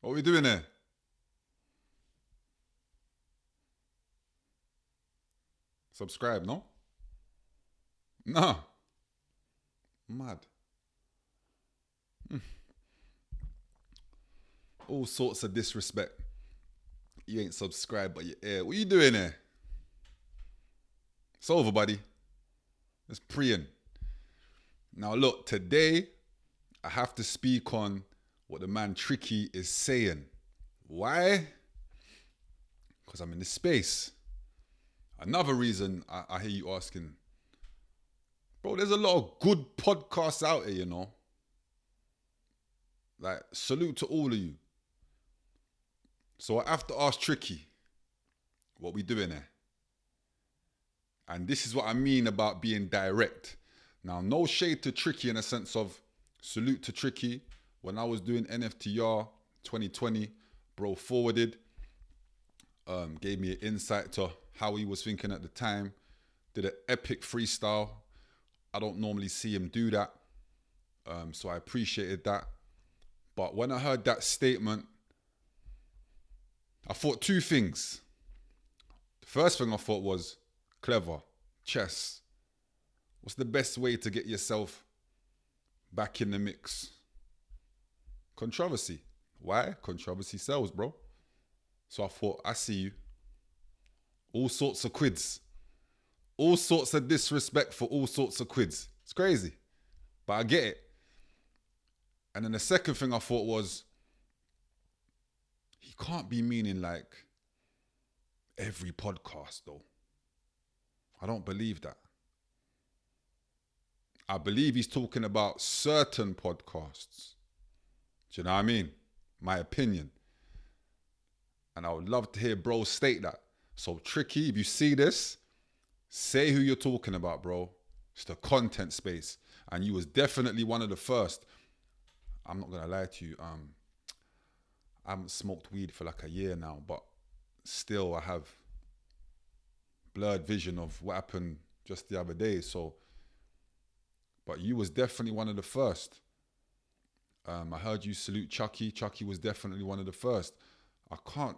What we doing here? Subscribe, no? No. Mad. All sorts of disrespect. You ain't subscribed, but you're here. What you doing here? It's over, buddy. It's preying. Now look, today I have to speak on what the man Tricky is saying. Why? Because I'm in this space. Another reason I hear you asking, bro, there's a lot of good podcasts out here, you know. Like, salute to all of you. So I have to ask Tricky, what we doing here? And this is what I mean about being direct. Now, no shade to Tricky in a sense of salute to Tricky. When I was doing NFTR 2020, bro forwarded, gave me an insight to how he was thinking at the time. Did an epic freestyle. I don't normally see him do that. So I appreciated that. But when I heard that statement, I thought two things. The first thing I thought was, clever, chess. What's the best way to get yourself back in the mix? Controversy. Why? Controversy sells, bro. So I thought, I see you. All sorts of quids. All sorts of disrespect for all sorts of quids. It's crazy. But I get it. And then the second thing I thought was, he can't be meaning like every podcast though. I don't believe that. I believe he's talking about certain podcasts. Do you know what I mean? My opinion. And I would love to hear bro state that. So Tricky, if you see this, say who you're talking about, bro. It's the content space. And you was definitely one of the first. I'm not going to lie to you. I haven't smoked weed for like a year now, but still I have blurred vision of what happened just the other day. So, but you was definitely one of the first. I heard you salute Chucky. Chucky was definitely one of the first. I can't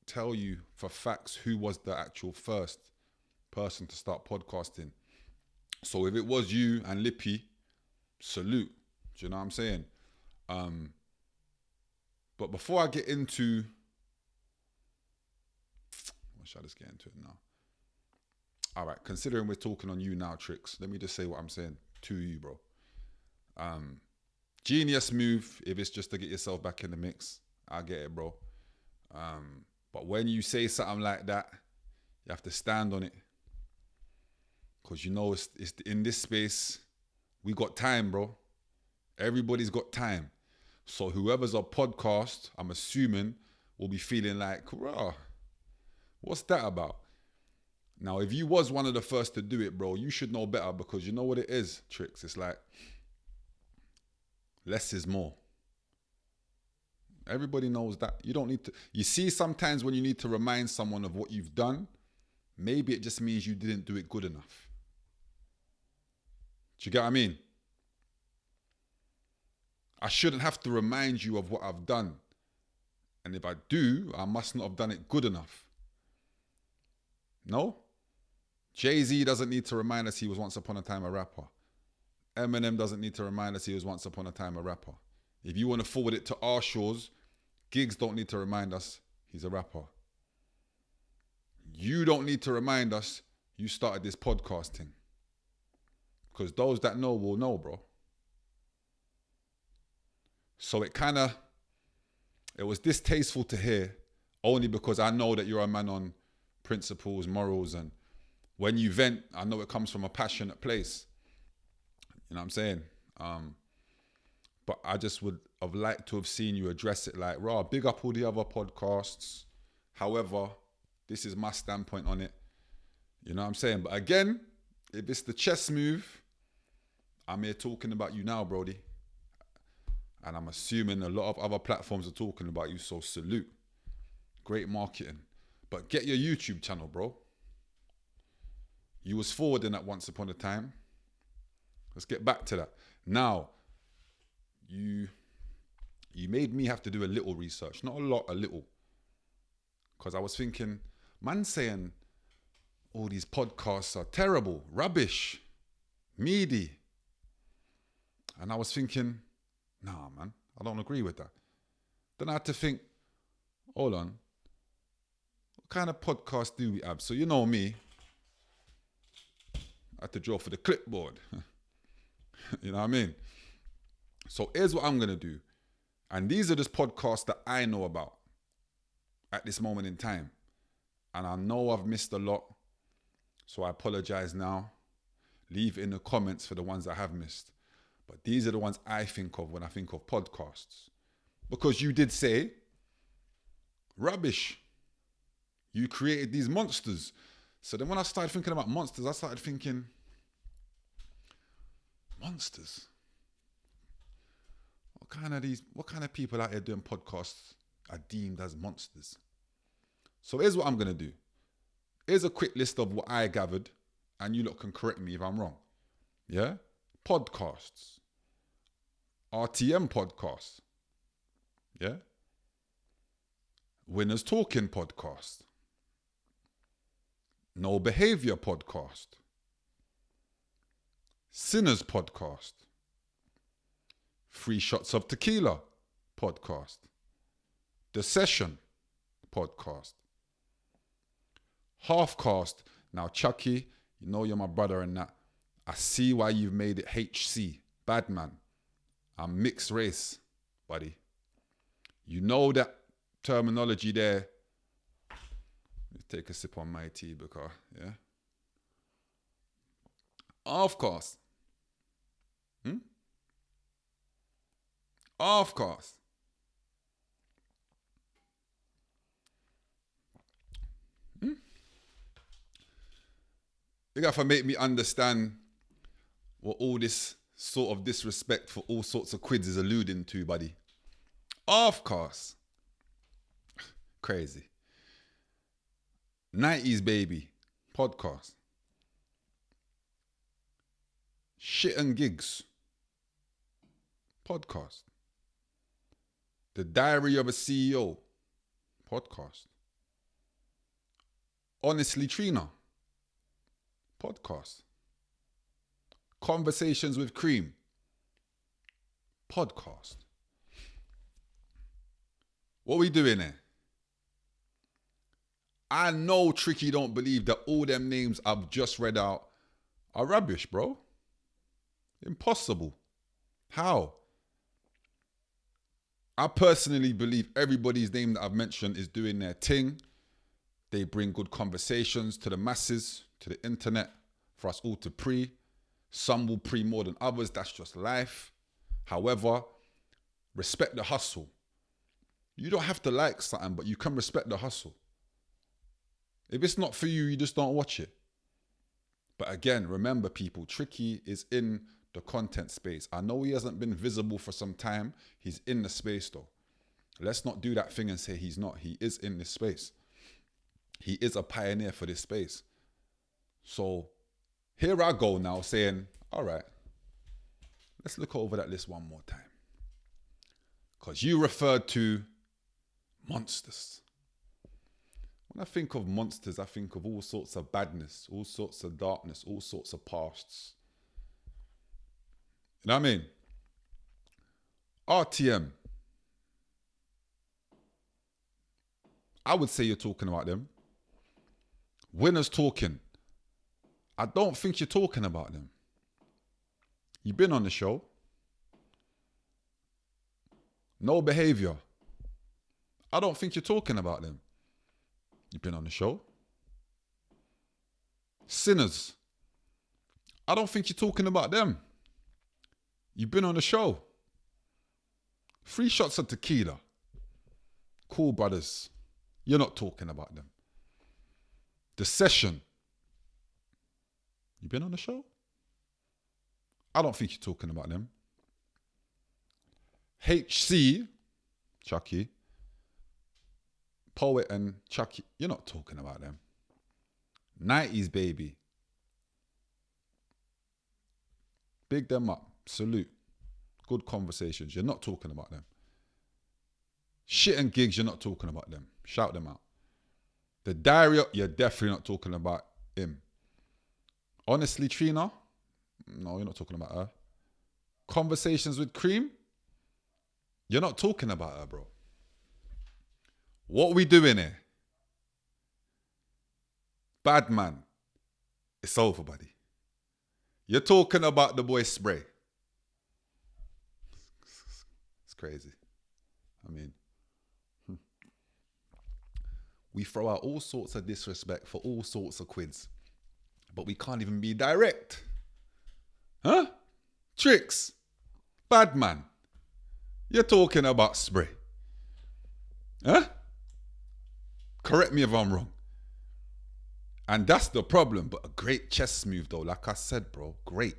tell you for facts who was the actual first person to start podcasting. So if it was you and Lippy, salute. Do you know what I'm saying? But before I get into, what should I just get into it now? All right, considering we're talking on you now, Tricks, let me just say what I'm saying to you, bro. Genius move if it's just to get yourself back in the mix. I get it, bro. But when you say something like that, you have to stand on it. Because you know it's in this space, we got time, bro. Everybody's got time. So whoever's a podcast, I'm assuming, will be feeling like, rah, what's that about? Now, if you was one of the first to do it, bro, you should know better because you know what it is, Tricks. It's like, less is more. Everybody knows that. You don't need to. You see, sometimes when you need to remind someone of what you've done, maybe it just means you didn't do it good enough. Do you get what I mean? I shouldn't have to remind you of what I've done. And if I do, I must not have done it good enough. No? Jay-Z doesn't need to remind us he was once upon a time a rapper. Eminem doesn't need to remind us he was once upon a time a rapper. If you want to forward it to our shores, Giggs don't need to remind us he's a rapper. You don't need to remind us you started this podcasting. Because those that know will know, bro. So it was distasteful to hear, only because I know that you're a man on principles, morals, and when you vent, I know it comes from a passionate place. You know what I'm saying? But I just would have liked to have seen you address it like, rah, big up all the other podcasts. However, this is my standpoint on it. You know what I'm saying? But again, if it's the chess move, I'm here talking about you now, Brody. And I'm assuming a lot of other platforms are talking about you, so salute. Great marketing. But get your YouTube channel, bro. You was forwarding that once upon a time. Let's get back to that. Now, you You made me have to do a little research. Not a lot, a little. Because I was thinking, man saying all these podcasts are terrible, rubbish, meaty. And I was thinking, nah, man, I don't agree with that. Then I had to think, hold on, what kind of podcast do we have? So you know me, I had to draw for the clipboard. You know what I mean? So here's what I'm going to do. And these are just podcasts that I know about at this moment in time. And I know I've missed a lot. So I apologize now. Leave in the comments for the ones I have missed. But these are the ones I think of when I think of podcasts. Because you did say, rubbish. You created these monsters. So then when I started thinking about monsters, I started thinking, monsters? What kind of people out here doing podcasts are deemed as monsters? So here's what I'm going to do. Here's a quick list of what I gathered, and you lot can correct me if I'm wrong. Yeah? Podcasts. RTM podcasts. Yeah? Winners Talking podcast. No Behavior podcast. Sinners podcast. 3 Shots of Tequila podcast. The Session podcast. Halfcast. Now, Chucky, you know you're my brother and that. I see why you've made it HC. Bad man. I'm mixed race, buddy. You know that terminology there. Let's take a sip on my tea because, yeah. Halfcast. Halfcast. You got to make me understand what all this sort of disrespect for all sorts of quids is alluding to, buddy. Halfcast. Crazy. 90s Baby podcast. Shit and Gigs podcast. The Diary of a CEO podcast. Honestly Trina podcast. Conversations with Cream podcast. What we doing here? I know Tricky don't believe that all them names I've just read out are rubbish, bro. Impossible. How? I personally believe everybody's name that I've mentioned is doing their thing. They bring good conversations to the masses, to the internet, for us all to pre. Some will pre more than others. That's just life. However, respect the hustle. You don't have to like something, but you can respect the hustle. If it's not for you, you just don't watch it. But again, remember people, Tricky is in the content space. I know he hasn't been visible for some time. He's in the space though. Let's not do that thing and say he's not. He is in this space. He is a pioneer for this space. So here I go now saying, all right, let's look over that list one more time. Because you referred to monsters. When I think of monsters, I think of all sorts of badness, all sorts of darkness, all sorts of pasts. You know what I mean? RTM. I would say you're talking about them. Winners Talking. I don't think you're talking about them. You've been on the show. No Behavior. I don't think you're talking about them. You've been on the show. Sinners. I don't think you're talking about them. You've been on the show. 3 Shots of Tequila. Cool brothers. You're not talking about them. The Session. You been on the show? I don't think you're talking about them. HC, Chucky, Poet and Chucky, you're not talking about them. 90s Baby. Big them up. Salute. Good conversations. You're not talking about them. Shit and gigs, you're not talking about them. Shout them out. The diarrhea, you're definitely not talking about him. Honestly, Trina, no, you're not talking about her. Conversations with Cream, you're not talking about her, bro. What we doing here? Bad man. It's over, buddy. You're talking about the boy Spray. It's crazy. I mean, we throw out all sorts of disrespect for all sorts of quids, but we can't even be direct. Huh? Tricks. Bad man. You're talking about Spray. Huh? Correct me if I'm wrong. And that's the problem. But a great chess move though. Like I said, bro. Great.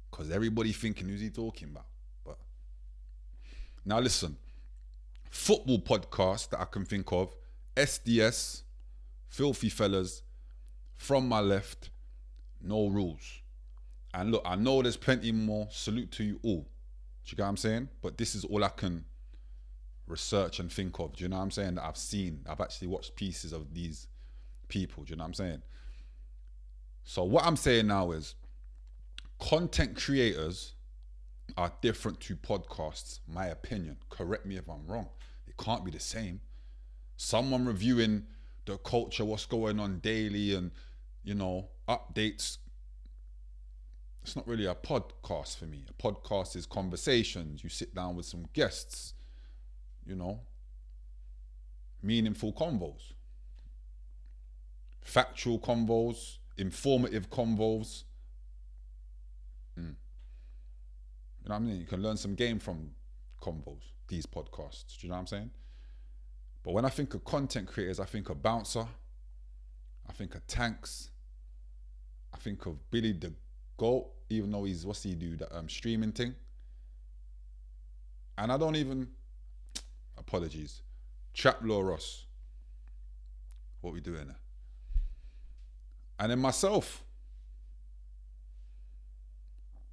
Because everybody thinking, who's he talking about? But now listen. Football podcast that I can think of. SDS. Filthy Fellas. From My Left. No Rules. And look, I know there's plenty more. Salute to you all. Do you get what I'm saying? But this is all I can research and think of. Do you know what I'm saying? That I've seen. I've actually watched pieces of these people. Do you know what I'm saying? So what I'm saying now is content creators are different to podcasts. My opinion. Correct me if I'm wrong. It can't be the same. Someone reviewing the culture, what's going on daily and, you know, updates. It's not really a podcast for me. A podcast is conversations. You sit down with some guests, you know, meaningful convos, factual convos, informative convos. You know what I mean? You can learn some game from convos, these podcasts. Do you know what I'm saying? But when I think of content creators, I think of Bouncer. I think of Tanks. I think of Billy the Goat, even though he's, what's he do, that streaming thing. And I don't even, apologies, Trap Law Ross. What we doing there? And then myself.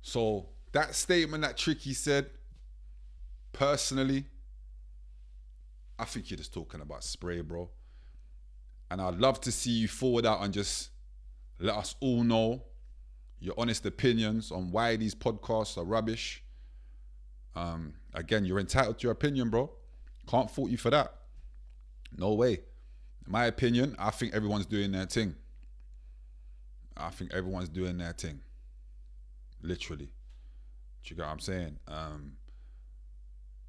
So that statement that Tricky said, personally, I think you're just talking about Spray, bro. And I'd love to see you forward out and just let us all know your honest opinions on why these podcasts are rubbish. Again, you're entitled to your opinion, bro. Can't fault you for that. No way. In my opinion, I think everyone's doing their thing. I think everyone's doing their thing. Literally. Do you get what I'm saying?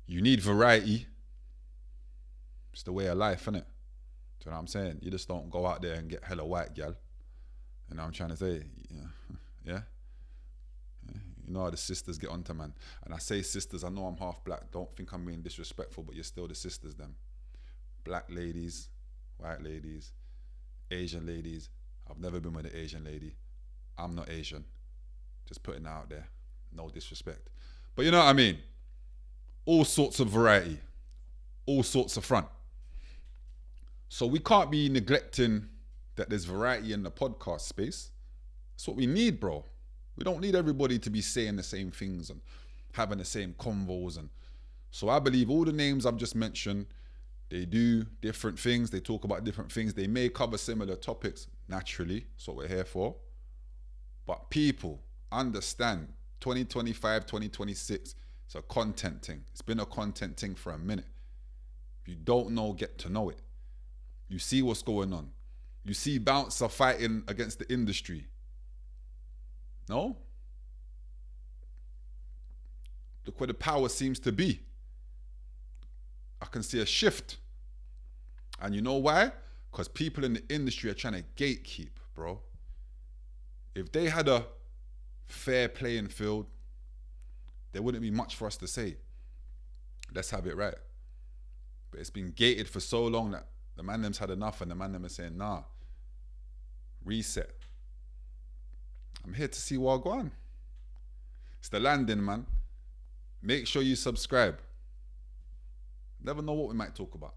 You need variety. It's the way of life, innit? Do you know what I'm saying? You just don't go out there and get hella white gal. You know what I'm trying to say? Yeah? You know how the sisters get onto man. And I say sisters, I know I'm half black. Don't think I'm being disrespectful, but you're still the sisters them. Black ladies, white ladies, Asian ladies. I've never been with an Asian lady. I'm not Asian. Just putting it out there. No disrespect. But you know what I mean? All sorts of variety. All sorts of front. So we can't be neglecting that there's variety in the podcast space. That's what we need, bro. We don't need everybody to be saying the same things and having the same convos. And so I believe all the names I've just mentioned, they do different things. They talk about different things. They may cover similar topics. Naturally, that's what we're here for. But people, understand, 2025, 2026, it's a content thing. It's been a content thing for a minute. If you don't know, get to know it. You see what's going on. You see Bouncer fighting against the industry. No? Look where the power seems to be. I can see a shift. And you know why? Because people in the industry are trying to gatekeep, bro. If they had a fair playing field, there wouldn't be much for us to say. Let's have it right. But it's been gated for so long that the man them's had enough and the man them are saying, nah, reset. I'm here to see what I go on. It's the landing, man. Make sure you subscribe. Never know what we might talk about.